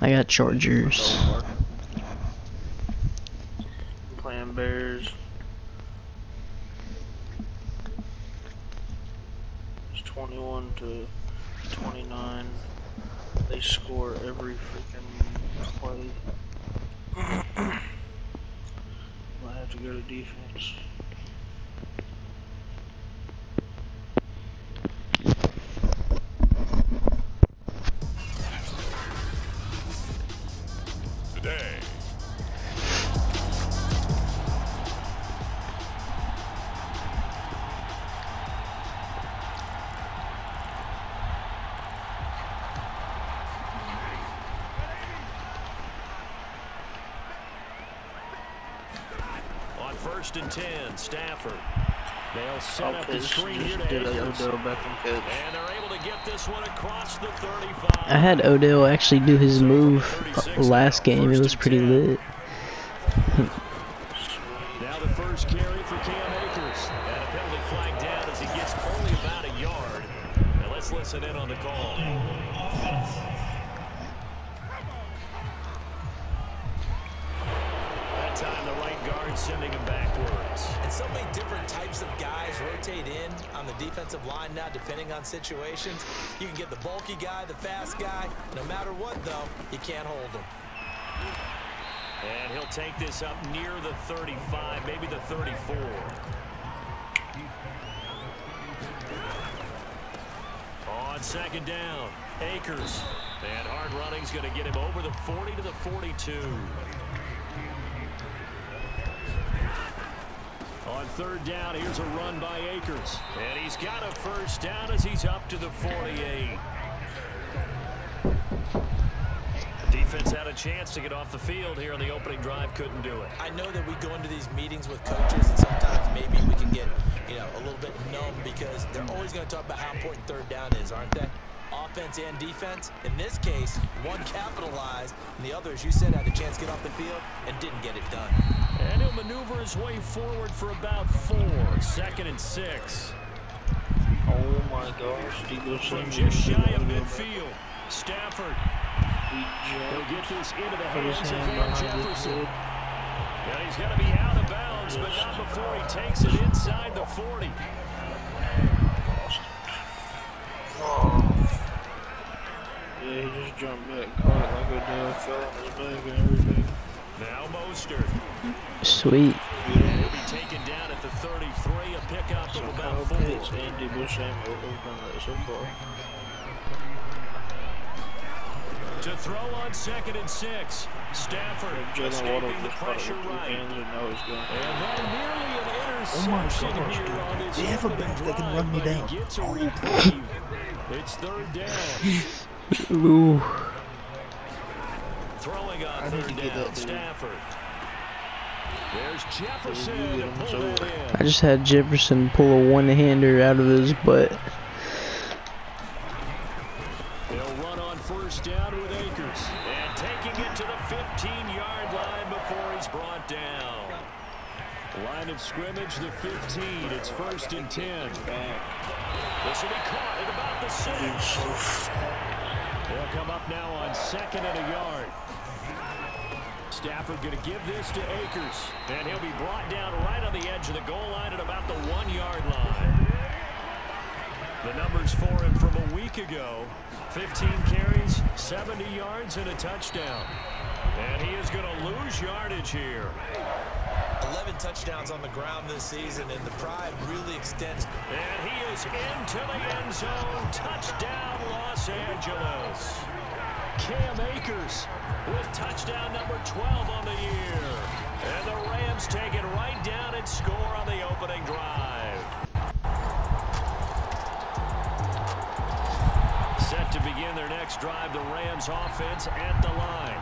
I got Chargers. I'm playing Bears. It's 21-29. They score every freaking play. Might have to go to defense. Today. On 1st and 10, Stafford. They'll set up the screen here to Akers. And they're able to get this one across the 35. I had Odell actually do his move last game. It was pretty lit. Now the first carry for Cam Akers. And a penalty flag down as he gets only about a yard. Now let's listen in on the call. That time the right guard sending him backwards. And so many different types of guys rotate in on the defensive line now, depending on situations. You can get the bulky guy, the fast guy. No matter what, though, you can't hold him. And he'll take this up near the 35, maybe the 34. On 2nd down, Akers. And hard running's going to get him over the 40 to the 42. On 3rd down, here's a run by Akers. And he's got a first down as he's up to the 48. Defense had a chance to get off the field here on the opening drive, couldn't do it. I know that we go into these meetings with coaches, and sometimes maybe we can get, a little bit numb because they're always going to talk about how important 3rd down is, aren't they? Offense and defense. In this case, one capitalized, and the other, as you said, had a chance to get off the field and didn't get it done. And he'll maneuver his way forward for about 4. 2nd and 6. Oh my gosh, from just shy of midfield. Stafford. He'll get this into the hands of Van Jefferson. And he's going to be out of bounds, but not before he takes it inside the 40. Yeah, he just jumped back, caught it like a damn fell on his back and everything. Now Mostert. Sweet. He'll be taken down at the 33, a pickup of about 4. Andy Busham have done that so far. To throw on 2nd and 6. Stafford escaping the pressure right. And then nearly an interception here on his opening drive, but he gets a reprieve. It's 3rd down. Ooh. Throwing on 3rd down, Stafford. There's Jefferson to pull that in. I just had Jefferson pull a one-hander out of his butt. They'll run on 1st down with Akers. And taking it to the 15-yard line before he's brought down. Line of scrimmage, the 15. It's 1st and 10. This will be caught at about the 6. They'll come up now on 2nd and a yard. Stafford going to give this to Akers. And he'll be brought down right on the edge of the goal line at about the 1-yard line. The numbers for him from a week ago. 15 carries, 70 yards, and a touchdown. And he is going to lose yardage here. 11 touchdowns on the ground this season, and the pride really extends. And he is into the end zone. Touchdown, Los Angeles. Cam Akers with touchdown number 12 on the year. And the Rams take it right down and score on the opening drive. Set to begin their next drive, the Rams offense at the line.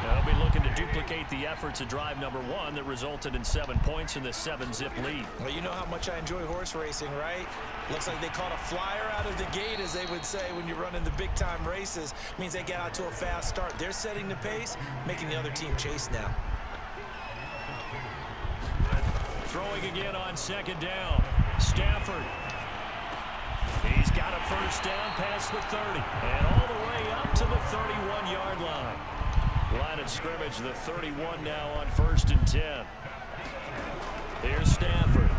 They'll be looking to duplicate the efforts of drive number 1 that resulted in 7 points in the 7-zip lead. Well, you know how much I enjoy horse racing, right? Looks like they caught a flyer out of the gate, as they would say when you're running the big-time races. Means they get out to a fast start. They're setting the pace, making the other team chase now. Throwing again on 2nd down. Stafford. He's got a first down past the 30. And all the way up to the 31-yard line. scrimmage, the 31 now on 1st and 10. Here's Stafford.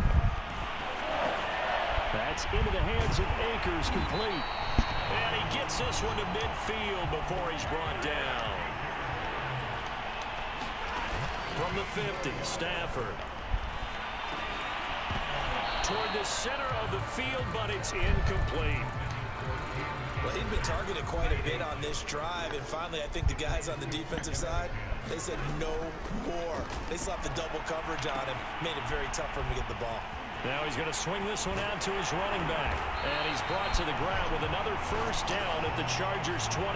That's into the hands of Akers, complete. And he gets this one to midfield before he's brought down. From the 50, Stafford. Toward the center of the field, but it's incomplete. Well, he'd been targeted quite a bit on this drive, and finally I think the guys on the defensive side, they said no more. They slapped the double coverage on him, made it very tough for him to get the ball. Now he's going to swing this one out to his running back, and he's brought to the ground with another first down at the Chargers' 28.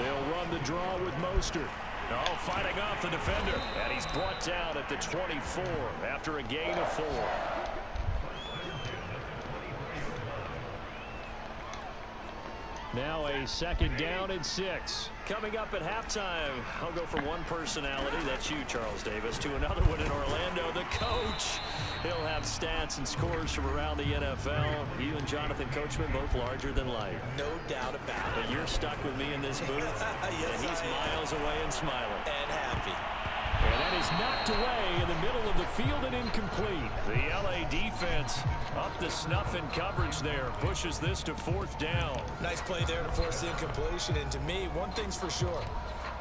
They'll run the draw with Mostert. Oh, fighting off the defender, and he's brought down at the 24 after a gain of 4. Now a 2nd down and 6. Coming up at halftime, I'll go from one personality, that's you, Charles Davis, to another one in Orlando, the coach. He'll have stats and scores from around the NFL. You and Jonathan Coachman both larger than life. No doubt about it. But you're stuck with me in this booth, yes, and he's miles away and smiling. And happy. And that is knocked away in the middle of the field and incomplete. The LA defense up the snuff in coverage there. Pushes this to 4th down. Nice play there to force the incompletion. And to me, one thing's for sure.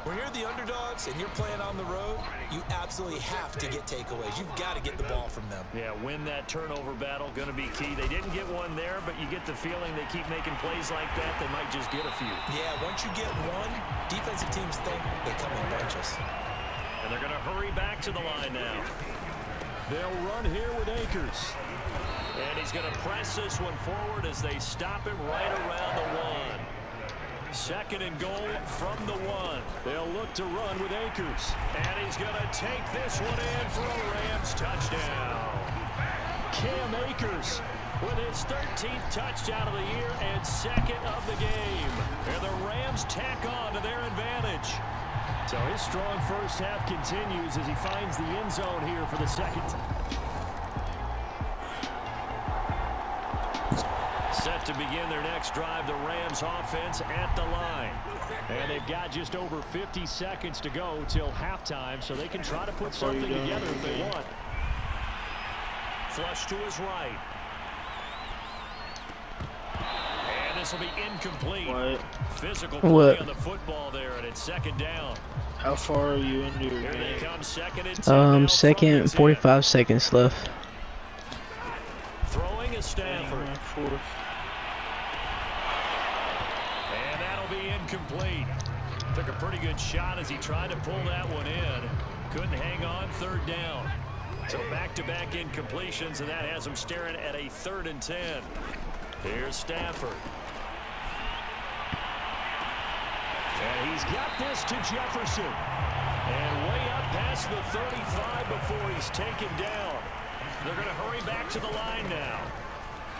When you're the underdogs and you're playing on the road, you absolutely have to get takeaways. You've got to get the ball from them. Yeah, win that turnover battle, going to be key. They didn't get one there, but you get the feeling they keep making plays like that, they might just get a few. Yeah, once you get one, defensive teams think they come in bunches. And they're going to hurry back to the line now. They'll run here with Akers. And he's going to press this one forward as they stop him right around the 1. 2nd and goal from the 1. They'll look to run with Akers. And he's going to take this one in for a Rams touchdown. Cam Akers with his 13th touchdown of the year and 2nd of the game. And the Rams tack on to their advantage. So his strong first half continues as he finds the end zone here for the 2nd. Set to begin their next drive, the Rams offense at the line. And they've got just over 50 seconds to go till halftime, so they can try to put something together if they want. Flush to his right. And this will be incomplete. What? Physical play on the football there, and it's 2nd down. How far are you into your Here they game? come, 2nd and 10. 2nd, 45 seconds left. Throwing is Stafford. 4th. And that'll be incomplete. Took a pretty good shot as he tried to pull that one in. Couldn't hang on, 3rd down. So back-to-back incompletions, and that has him staring at a 3rd and 10. Here's Stafford. And he's got this to Jefferson. And way up past the 35 before he's taken down. They're going to hurry back to the line now.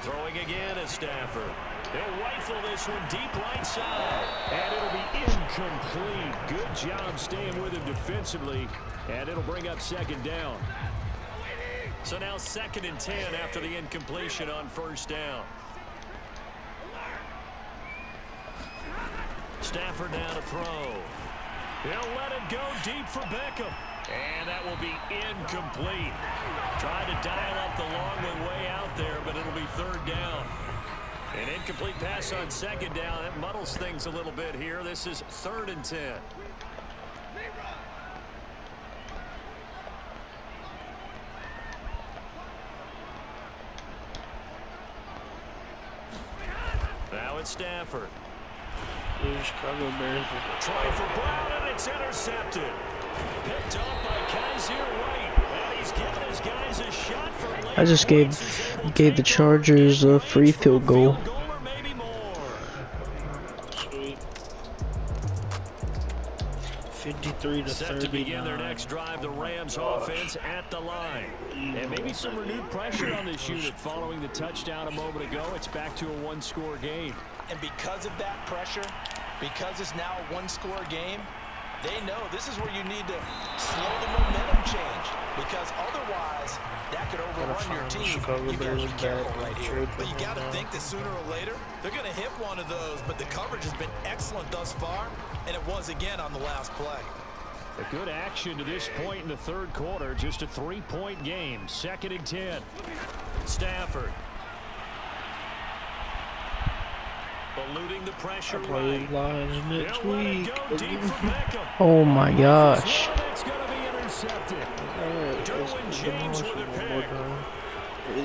Throwing again is Stafford. They'll rifle this one deep right side. And it'll be incomplete. Good job staying with him defensively. And it'll bring up 2nd down. So now 2nd and 10 after the incompletion on 1st down. Stafford now to throw. He'll let it go deep for Beckham. And that will be incomplete. Tried to dial up the long one way out there, but it'll be 3rd down. An incomplete pass on 2nd down. That muddles things a little bit here. This is 3rd and 10. Now it's Stafford. The Chicago Bears. Trying for Brown, and it's intercepted. Picked off by Kaiser White. And he's giving his guys a shot for late. I just gave the Chargers a free field goal. Or maybe more. Sweet. 53 to 39. Set to begin their next drive, the Rams offense at the line. And maybe some renewed pressure on this unit following the touchdown a moment ago. It's back to a 1-score game. And because of that pressure, because it's now a 1-score game, They know this is where you need to slow the momentum change, because otherwise that could overrun your team. You got to be careful right here. But you got to think that sooner or later they're going to hit one of those. But the coverage has been excellent thus far, and it was again on the last play. A good action to this point in the third quarter. Just a 3-point game. 2nd and 10. Stafford. Eluding the pressure. Right. Next week. Oh my gosh. It's going to be intercepted. Derwin James with a pick. And he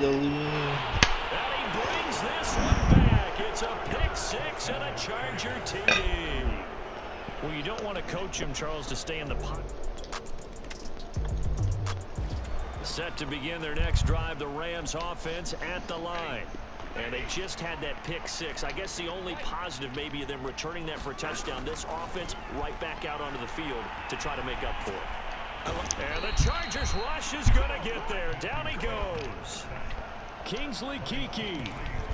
brings this one back. It's a pick 6 and a Charger TD. Well, you don't want to coach him, Charles, to stay in the pocket. Set to begin their next drive, the Rams offense at the line. And they just had that pick 6. I guess the only positive maybe of them returning that for a touchdown. This offense right back out onto the field to try to make up for it. And the Chargers rush is going to get there. Down he goes. Kingsley Keke.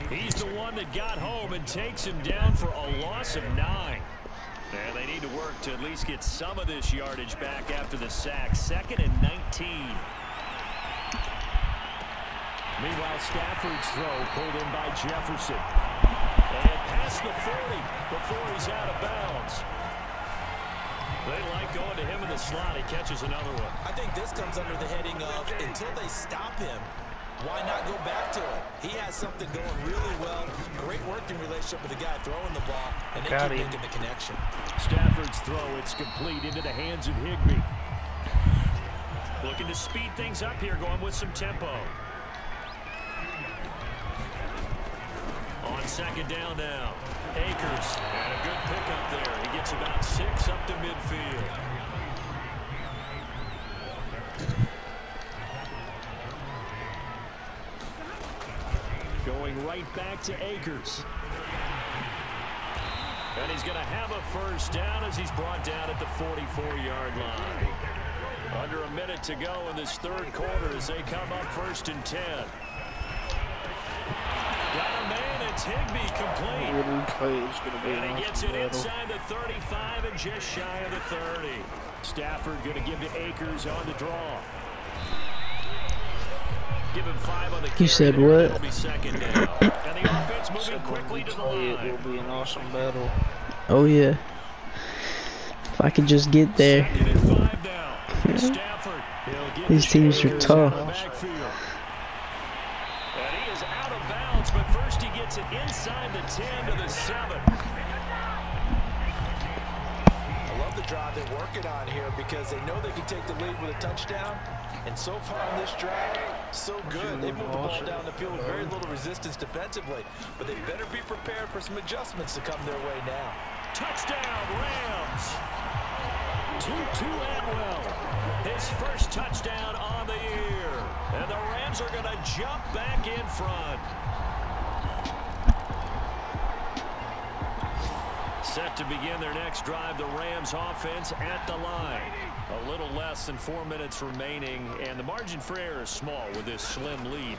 He's the one that got home and takes him down for a loss of 9. And they need to work to at least get some of this yardage back after the sack. 2nd and 19. Meanwhile, Stafford's throw pulled in by Jefferson. And past the 40 before he's out of bounds. They like going to him in the slot. He catches another one. I think this comes under the heading of, until they stop him, why not go back to it? He has something going really well. Great working relationship with the guy throwing the ball, and they keep making the connection. Stafford's throw, it's complete into the hands of Higbee. Looking to speed things up here, going with some tempo. On 2nd down now. Akers, and a good pickup there. He gets about 6 up to midfield. Going right back to Akers. And he's going to have a first down as he's brought down at the 44-yard line. Under a minute to go in this third quarter as they come up 1st and 10. Got a man, it's Higbee complete. And he gets it inside the 35 and just shy of the 30. Stafford going to give to Akers on the draw. Give him 5 on the carry. You said what? It'll be 2nd down. And the offense moving quickly to the line. It will be an awesome battle. Oh yeah. If I could just get there. 2nd and 5 now. Stafford. These teams are tough. But first he gets it inside the 10 to the 7. I love the drive they're working on here because they know they can take the lead with a touchdown. And so far on this drive, so good. They moved the ball down the field with very little resistance defensively. But they better be prepared for some adjustments to come their way now. Touchdown, Rams. Tutu Atwell. His first touchdown on the year. And the Rams are going to jump back in front. Set to begin their next drive, the Rams offense at the line. A little less than 4 minutes remaining, and the margin for error is small with this slim lead.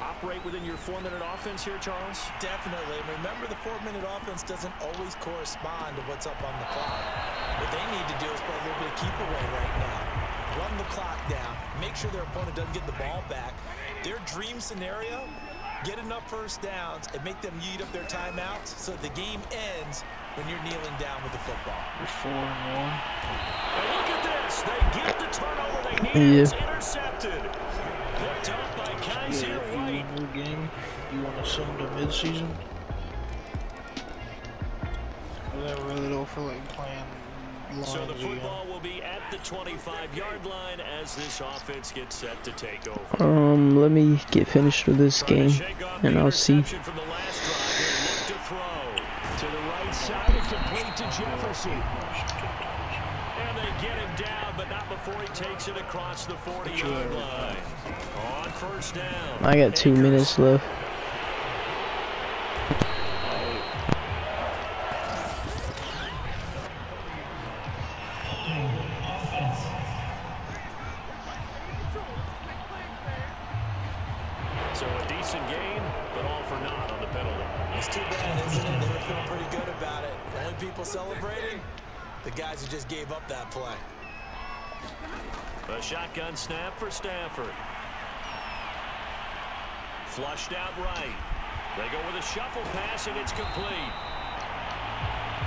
Operate within your 4-minute offense here, Charles? Definitely. Remember, the 4-minute offense doesn't always correspond to what's up on the clock. What they need to do is play a little bit of keep away right now. Run the clock down. Make sure their opponent doesn't get the ball back. Their dream scenario, get enough first downs and make them eat up their timeouts so the game ends when you're kneeling down with the football. You're 4-1. And look at this. They get the turnover they need. It's intercepted. Picked up by Kaiser White. New game, you want to send to mid-season? I really don't feel like playing. So the football will be at the 25-yard line as this offense gets set to take over. Let me get finished with this game, and I'll see. From the last drive, they look to throw to the right side and complete to Jefferson. And they get him down, but not before he takes it across the 40-yard line. On 1st down. I got 2 minutes left. So a decent game, but all for naught on the penalty. It's too bad, isn't it? They were feeling pretty good about it. The only people celebrating, the guys who just gave up that play. A shotgun snap for Stafford. Flushed out right. They go with a shuffle pass, and it's complete.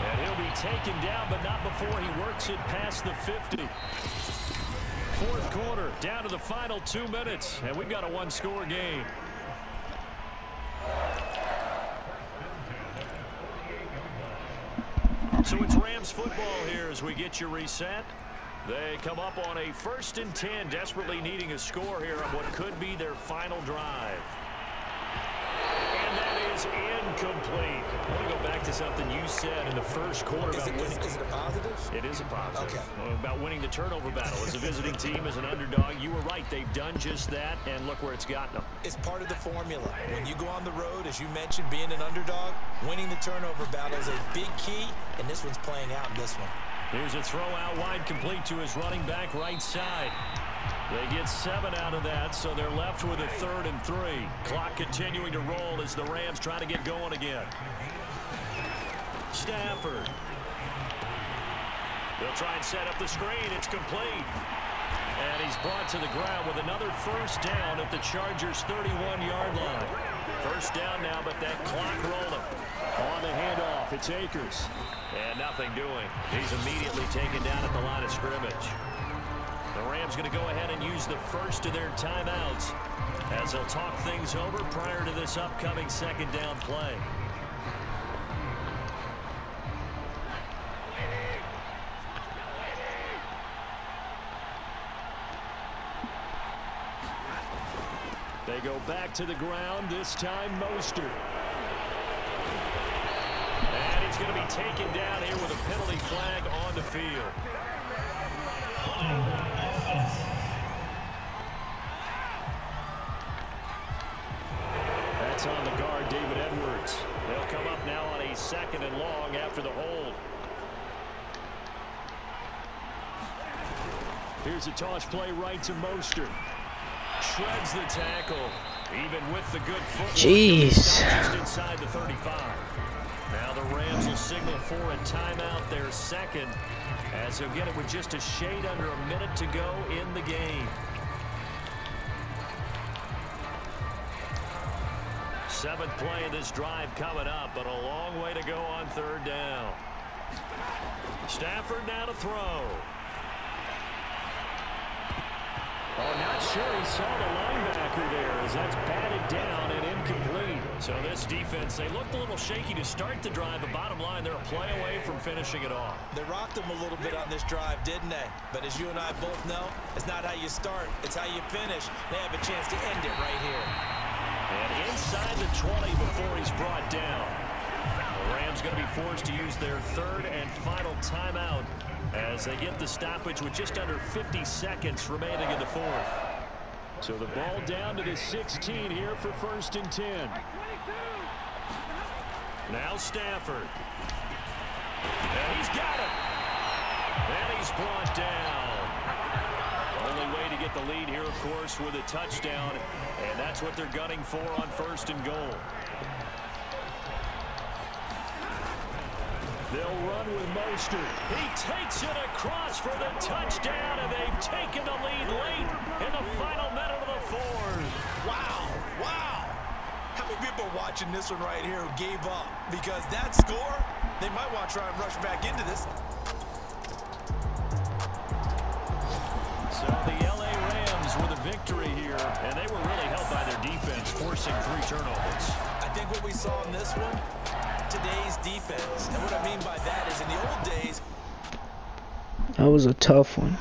And he'll be taken down, but not before he works it past the 50. Fourth quarter, down to the final 2 minutes, and we've got a one-score game. So it's Rams football here as we get you reset. They come up on a 1st and 10, desperately needing a score here on what could be their final drive. And that is incomplete. I want to go back to something you said in the first quarter about winning. Is it a positive? It is a positive. Okay. About winning the turnover battle. As a visiting team, as an underdog, you were right. They've done just that, and look where it's gotten them. It's part of the formula. When you go on the road, as you mentioned, being an underdog, winning the turnover battle is a big key, and this one's playing out in this one. Here's a throw out wide, complete to his running back right side. They get 7 out of that, so they're left with a 3rd and 3. Clock continuing to roll as the Rams try to get going again. Stafford. They'll try and set up the screen. It's complete. And he's brought to the ground with another 1st down at the Chargers' 31-yard line. 1st down now, but that clock rolling. On the handoff, it's Akers. And nothing doing. He's immediately taken down at the line of scrimmage. The Rams going to go ahead and use the first of their timeouts as they'll talk things over prior to this upcoming 2nd down play. They go back to the ground, this time Mostert. And he's going to be taken down here with a penalty flag on the field. That's on the guard, David Edwards. They'll come up now on a 2nd and long after the hold. Here's a toss play right to Mostert. Shreds the tackle, even with the good footwork. Jeez. Just inside the 35. Now the Rams will signal for a timeout, their 2nd, as they'll get it with just a shade under a minute to go in the game. 7th play of this drive coming up, but a long way to go on 3rd down. Stafford now to throw. Oh, not sure he saw the linebacker there as that's batted down and incomplete. So this defense, they looked a little shaky to start the drive, but bottom line, they're a play away from finishing it off. They rocked them a little bit on this drive, didn't they? But as you and I both know, it's not how you start, it's how you finish. They have a chance to end it right here. And inside the 20 before he's brought down. The Rams going to be forced to use their 3rd and final timeout as they get the stoppage with just under 50 seconds remaining in the 4th. So the ball down to the 16 here for 1st and 10. Now Stafford. And he's got it. And he's brought down. Only way to get the lead here, of course, with a touchdown. And that's what they're gunning for on 1st and goal. They'll run with Mostert. He takes it across for the touchdown, and they've taken the lead late in the final minute of the 4th. Wow, wow. How many people are watching this one right here who gave up? Because that score, they might want to try and rush back into this. So the LA Rams with a victory here, and they were really helped by their defense, forcing 3 turnovers. I think what we saw in this one, today's defense. And what I mean by that is in the old days, That was a tough one.